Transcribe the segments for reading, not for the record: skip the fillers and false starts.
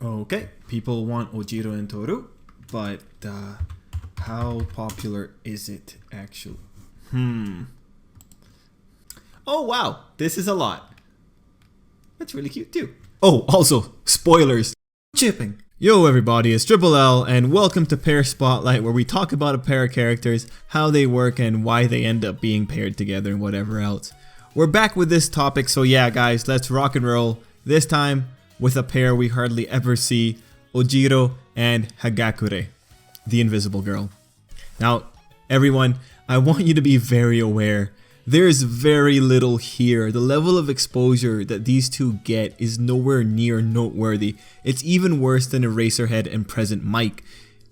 Okay, people want Ojiro and Toru, but how popular is it actually? Oh wow, this is a lot. That's really cute too. Oh, also, spoilers. Chipping. Yo everybody, it's Tripl-L and welcome to Pair Spotlight, where we talk about a pair of characters, how they work and why they end up being paired together and whatever else. We're back with this topic, so yeah guys, let's rock and roll. This time with a pair we hardly ever see, Ojiro and Hagakure, the invisible girl. Now everyone, I want you to be very aware. There's very little here. The level of exposure that these two get is nowhere near noteworthy. It's even worse than Eraserhead and Present Mike.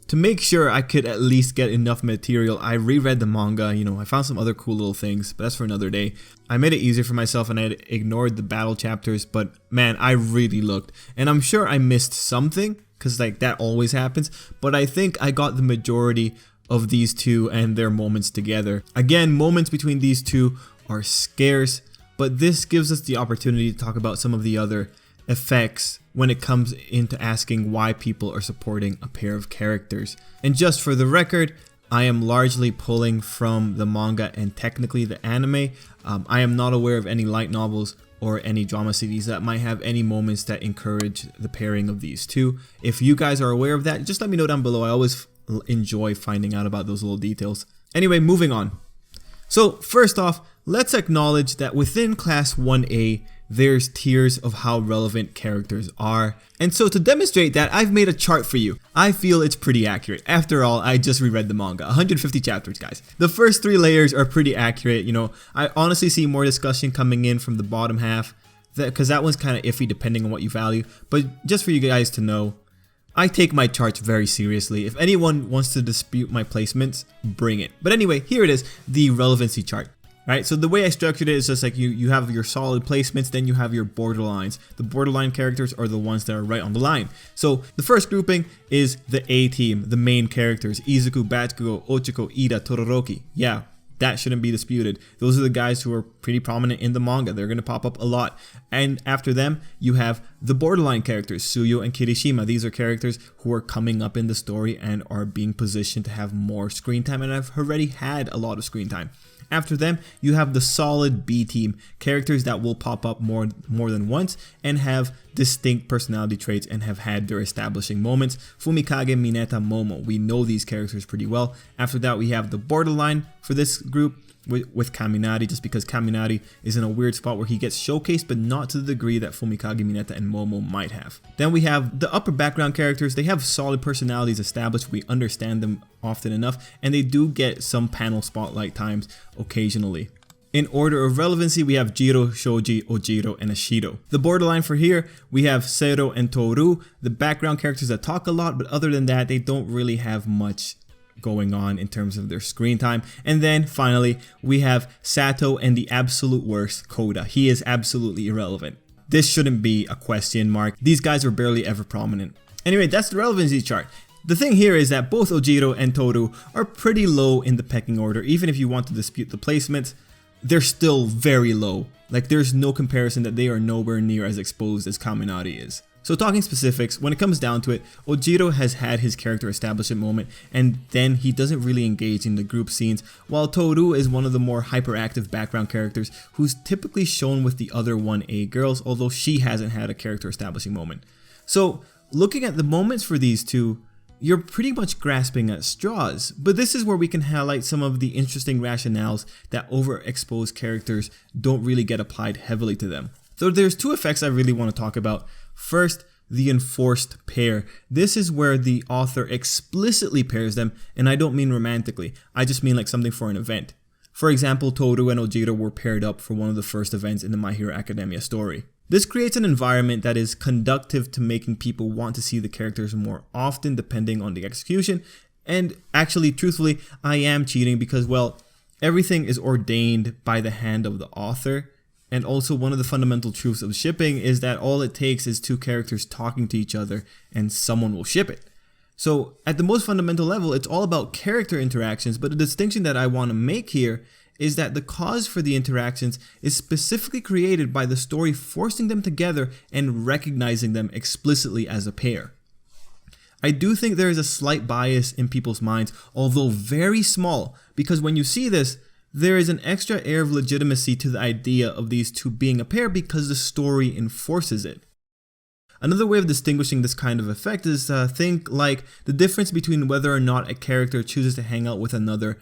To make sure I could at least get enough material, I reread the manga. I found some other cool little things, but that's for another day. I made it easier for myself and I had ignored the battle chapters, but man, I really looked. And I'm sure I missed something, because that always happens, but I think I got the majority of these two and their moments together. Again, moments between these two are scarce, but this gives us the opportunity to talk about some of the other effects when it comes into asking why people are supporting a pair of characters. And just for the record, I am largely pulling from the manga and technically the anime. I am not aware of any light novels or any drama series that might have any moments that encourage the pairing of these two. If you guys are aware of that, just let me know down below. I always enjoy finding out about those little details. Anyway, moving on. So first off, let's acknowledge that within Class 1A, there's tiers of how relevant characters are. And so to demonstrate that, I've made a chart for you. I feel it's pretty accurate. After all, I just reread the manga. 150 chapters, guys. The first 3 layers are pretty accurate. I honestly see more discussion coming in from the bottom half, because that one's kind of iffy depending on what you value. But just for you guys to know, I take my charts very seriously. If anyone wants to dispute my placements, bring it. But anyway, here it is, the relevancy chart. Right, so the way I structured it is just like you have your solid placements, then you have your borderlines. The borderline characters are the ones that are right on the line. So the first grouping is the A team, the main characters, Izuku, Bakugo, Ochiko, Ida, Todoroki. Yeah, that shouldn't be disputed. Those are the guys who are pretty prominent in the manga. They're going to pop up a lot. And after them, you have the borderline characters, Tsuyu and Kirishima. These are characters who are coming up in the story and are being positioned to have more screen time, and have already had a lot of screen time. After them, you have the solid B team, characters that will pop up more than once and have distinct personality traits and have had their establishing moments. Fumikage, Mineta, Momo. We know these characters pretty well. After that, we have the borderline for this group with Kaminari, just because Kaminari is in a weird spot where he gets showcased, but not to the degree that Fumikage, Mineta, and Momo might have. Then we have the upper background characters. They have solid personalities established. We understand them often enough, and they do get some panel spotlight times occasionally. In order of relevancy, we have Jiro, Shoji, Ojiro, and Ashido. The borderline for here, we have Sero and Toru, the background characters that talk a lot, but other than that, they don't really have much going on in terms of their screen time. And then finally, we have Sato and the absolute worst, Koda. He is absolutely irrelevant. This shouldn't be a question mark. These guys are barely ever prominent. Anyway, that's the relevancy chart. The thing here is that both Ojiro and Toru are pretty low in the pecking order. Even if you want to dispute the placements, they're still very low. There's no comparison that they are nowhere near as exposed as Kaminari is. So talking specifics, when it comes down to it, Ojiro has had his character establishment moment, and then he doesn't really engage in the group scenes, while Toru is one of the more hyperactive background characters who's typically shown with the other 1A girls, although she hasn't had a character establishing moment. So looking at the moments for these two, you're pretty much grasping at straws, but this is where we can highlight some of the interesting rationales that overexposed characters don't really get applied heavily to them. So there's 2 effects I really want to talk about. First, the enforced pair. This is where the author explicitly pairs them, and I don't mean romantically, I just mean like something for an event. For example, Toru and Ojiro were paired up for one of the first events in the My Hero Academia story. This creates an environment that is conducive to making people want to see the characters more often depending on the execution. And actually, truthfully, I am cheating because, well, everything is ordained by the hand of the author. And also, one of the fundamental truths of shipping is that all it takes is 2 characters talking to each other and someone will ship it. So at the most fundamental level, it's all about character interactions, but the distinction that I want to make here is that the cause for the interactions is specifically created by the story forcing them together and recognizing them explicitly as a pair. I do think there is a slight bias in people's minds, although very small, because when you see this, there is an extra air of legitimacy to the idea of these two being a pair because the story enforces it. Another way of distinguishing this kind of effect is think like the difference between whether or not a character chooses to hang out with another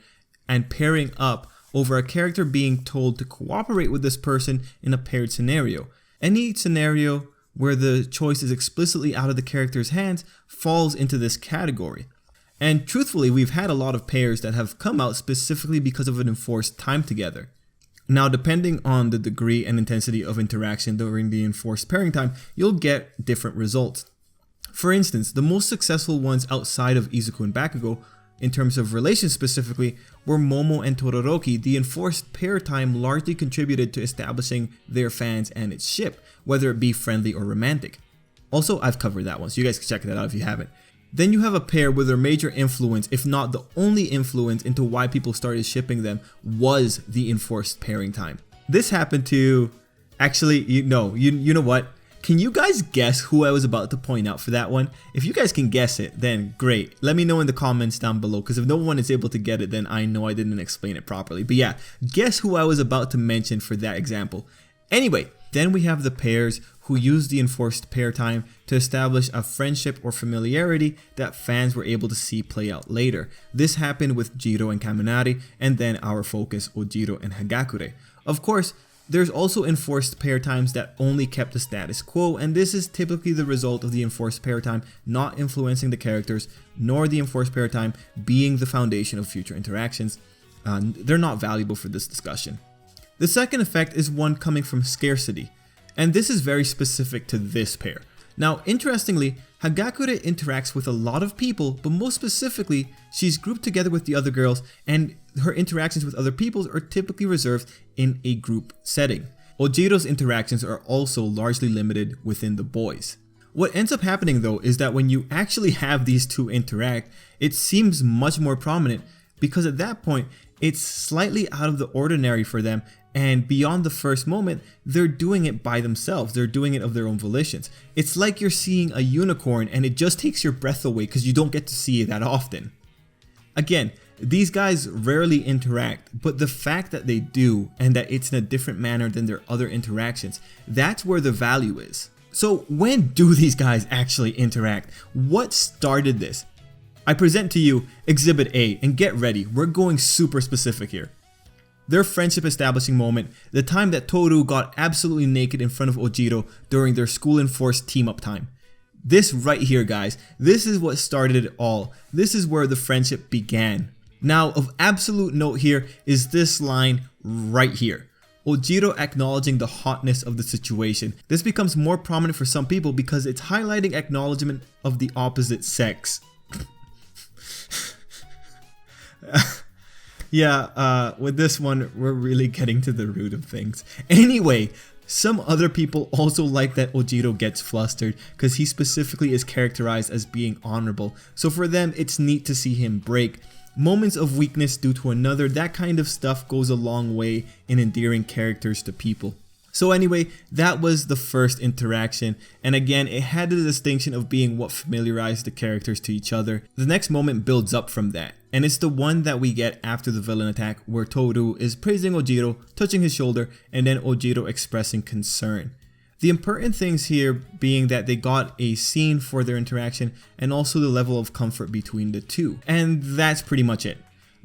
and pairing up over a character being told to cooperate with this person in a paired scenario. Any scenario where the choice is explicitly out of the character's hands falls into this category. And truthfully, we've had a lot of pairs that have come out specifically because of an enforced time together. Now, depending on the degree and intensity of interaction during the enforced pairing time, you'll get different results. For instance, the most successful ones outside of Izuku and Bakugo, in terms of relations specifically, were Momo and Todoroki. The enforced pair time largely contributed to establishing their fans and its ship, whether it be friendly or romantic. Also, I've covered that one, so you guys can check that out if you haven't. Then you have a pair where their major influence, if not the only influence into why people started shipping them, was the enforced pairing time. This happened to, actually, you know what? Can you guys guess who I was about to point out for that one? If you guys can guess it, then great. Let me know in the comments down below, because if no one is able to get it, then I know I didn't explain it properly. But yeah, guess who I was about to mention for that example. Anyway, then we have the pairs who use the enforced pair time to establish a friendship or familiarity that fans were able to see play out later. This happened with Jiro and Kaminari, and then our focus Ojiro and Hagakure. Of course, there's also enforced pair times that only kept the status quo, and this is typically the result of the enforced pair time not influencing the characters, nor the enforced pair time being the foundation of future interactions. They're not valuable for this discussion. The second effect is one coming from scarcity, and this is very specific to this pair. Now, interestingly, Hagakure interacts with a lot of people, but most specifically, she's grouped together with the other girls, and her interactions with other people are typically reserved in a group setting. Ojiro's interactions are also largely limited within the boys. What ends up happening though is that when you actually have these two interact, it seems much more prominent because at that point, it's slightly out of the ordinary for them, and beyond the first moment, they're doing it by themselves. They're doing it of their own volitions. It's like you're seeing a unicorn and it just takes your breath away because you don't get to see it that often. Again, these guys rarely interact, but the fact that they do and that it's in a different manner than their other interactions, that's where the value is. So when do these guys actually interact? What started this? I present to you Exhibit A, and get ready, we're going super specific here. Their friendship establishing moment, the time that Toru got absolutely naked in front of Ojiro during their school enforced team up time. This right here, guys, this is what started it all. This is where the friendship began. Now, of absolute note here is this line right here. Ojiro acknowledging the hotness of the situation. This becomes more prominent for some people because it's highlighting acknowledgement of the opposite sex. Yeah, with this one, we're really getting to the root of things. Anyway, some other people also like that Ojiro gets flustered because he specifically is characterized as being honorable. So for them, it's neat to see him break. Moments of weakness due to another, that kind of stuff goes a long way in endearing characters to people. So anyway, that was the first interaction, and again, it had the distinction of being what familiarized the characters to each other. The next moment builds up from that, and it's the one that we get after the villain attack where Toru is praising Ojiro, touching his shoulder, and then Ojiro expressing concern. The important things here being that they got a scene for their interaction and also the level of comfort between the two, and that's pretty much it.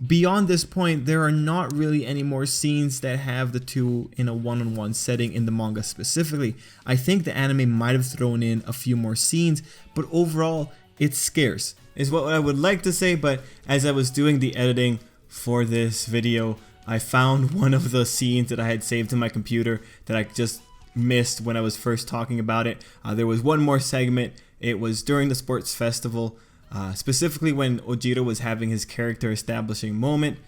Beyond this point, there are not really any more scenes that have the two in a one-on-one setting in the manga specifically. I think the anime might have thrown in a few more scenes, but overall, it's scarce, is what I would like to say. But as I was doing the editing for this video, I found one of the scenes that I had saved in my computer that I just missed when I was first talking about it. There was one more segment. It was during the sports festival. Specifically when Ojiro was having his character establishing moment.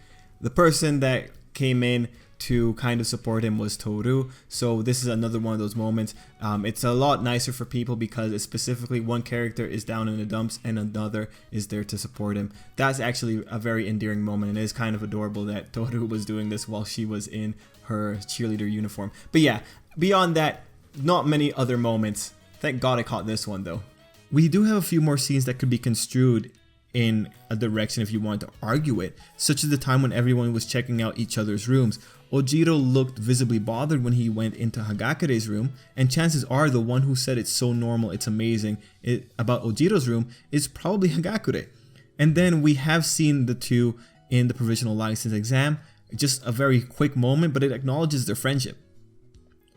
The person that came in to kind of support him was Toru. So this is another one of those moments. It's a lot nicer for people because it's specifically one character is down in the dumps and another is there to support him. That's actually a very endearing moment, and it is kind of adorable that Toru was doing this while she was in her cheerleader uniform. But yeah, beyond that, not many other moments. Thank God I caught this one though. We do have a few more scenes that could be construed in a direction if you want to argue it, such as the time when everyone was checking out each other's rooms. Ojiro looked visibly bothered when he went into Hagakure's room, and chances are the one who said it's so normal, it's amazing about Ojiro's room is probably Hagakure. And then we have seen the two in the provisional license exam, just a very quick moment, but it acknowledges their friendship.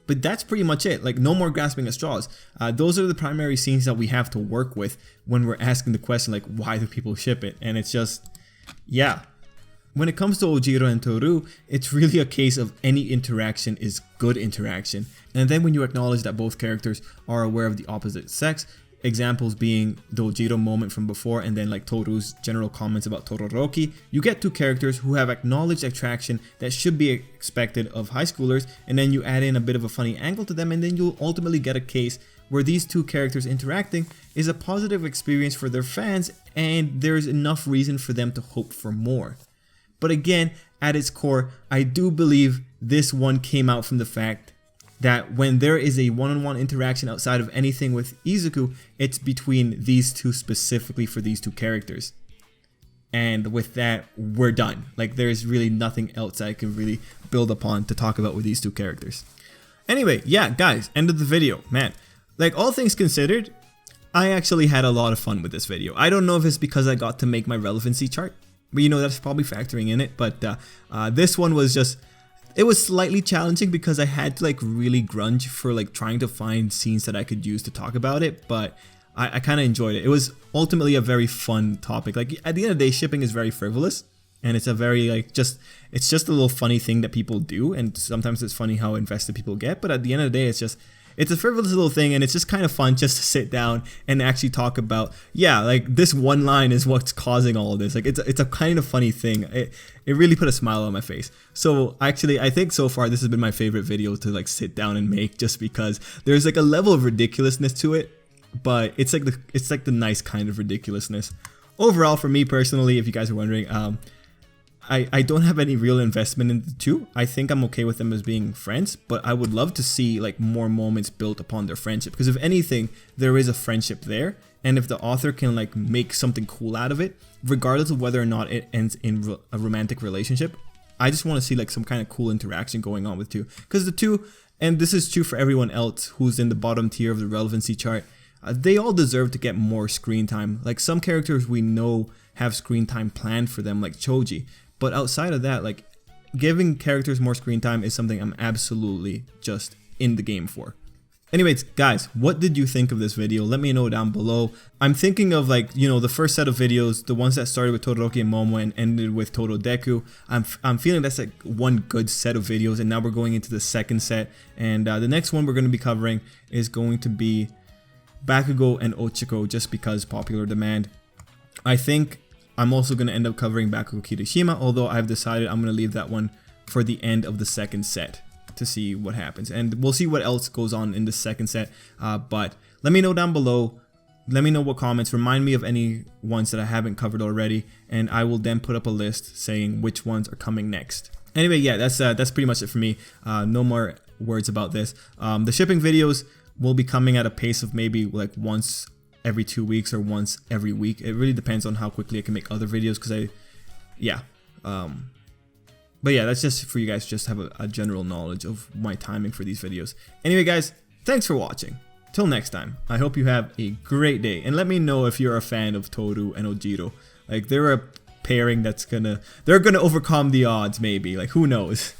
But that's pretty much it, like no more grasping at straws. Those are the primary scenes that we have to work with when we're asking the question like, why do people ship it? And it's just, yeah. When it comes to Ojiro and Toru, it's really a case of any interaction is good interaction. And then when you acknowledge that both characters are aware of the opposite sex, examples being the Ojiro moment from before and then like Toru's general comments about Todoroki, you get two characters who have acknowledged attraction that should be expected of high schoolers, and then you add in a bit of a funny angle to them, and then you'll ultimately get a case where these two characters interacting is a positive experience for their fans and there's enough reason for them to hope for more. But again, at its core, I do believe this one came out from the fact that when there is a one-on-one interaction outside of anything with Izuku, it's between these two specifically for these two characters. And with that, we're done. Like there's really nothing else I can really build upon to talk about with these two characters. Anyway, yeah, guys, end of the video. Man, like all things considered, I actually had a lot of fun with this video. I don't know if it's because I got to make my relevancy chart, but you know, that's probably factoring in it. But this one was just, it was slightly challenging because I had to like really grunge for like trying to find scenes that I could use to talk about it. But I kind of enjoyed it. It was ultimately a very fun topic. Like at the end of the day, shipping is very frivolous. And it's a very like it's just a little funny thing that people do. And sometimes it's funny how invested people get. But at the end of the day, it's a frivolous little thing, and it's just kind of fun just to sit down and actually talk about, yeah, like this one line is what's causing all of this. Like it's a kind of funny thing. It really put a smile on my face. So actually, I think so far this has been my favorite video to like sit down and make, just because there's like a level of ridiculousness to it, but it's like the nice kind of ridiculousness. Overall, for me personally, if you guys are wondering, I don't have any real investment in the two. I think I'm okay with them as being friends, but I would love to see like more moments built upon their friendship, because if anything, there is a friendship there, and if the author can like make something cool out of it, regardless of whether or not it ends in a romantic relationship, I just want to see like some kind of cool interaction going on with two, because the two, and this is true for everyone else who's in the bottom tier of the relevancy chart, they all deserve to get more screen time. Like some characters we know have screen time planned for them, like Choji. But outside of that, like giving characters more screen time is something I'm absolutely just in the game for. Anyways, guys, what did you think of this video? Let me know down below. I'm thinking of like, you know, the first set of videos, the ones that started with Todoroki and Momo and ended with Tododeku. I'm feeling that's like one good set of videos, and now we're going into the second set. And the next one we're going to be covering is going to be Bakugo and Ochiko, just because popular demand. I think I'm also going to end up covering Bakugo Kirishima, although I've decided I'm going to leave that one for the end of the second set to see what happens. And we'll see what else goes on in the second set. But let me know down below. Let me know what comments. Remind me of any ones that I haven't covered already, and I will then put up a list saying which ones are coming next. Anyway, yeah, that's pretty much it for me. No more words about this. The shipping videos will be coming at a pace of maybe like once every 2 weeks or once every week. It really depends on how quickly I can make other videos, because but yeah, that's just for you guys just have a general knowledge of my timing for these videos. Anyway, guys, thanks for watching. Till next time, I hope you have a great day, and let me know if you're a fan of Toru and Ojiro. Like they're a pairing they're gonna overcome the odds, maybe. Like who knows?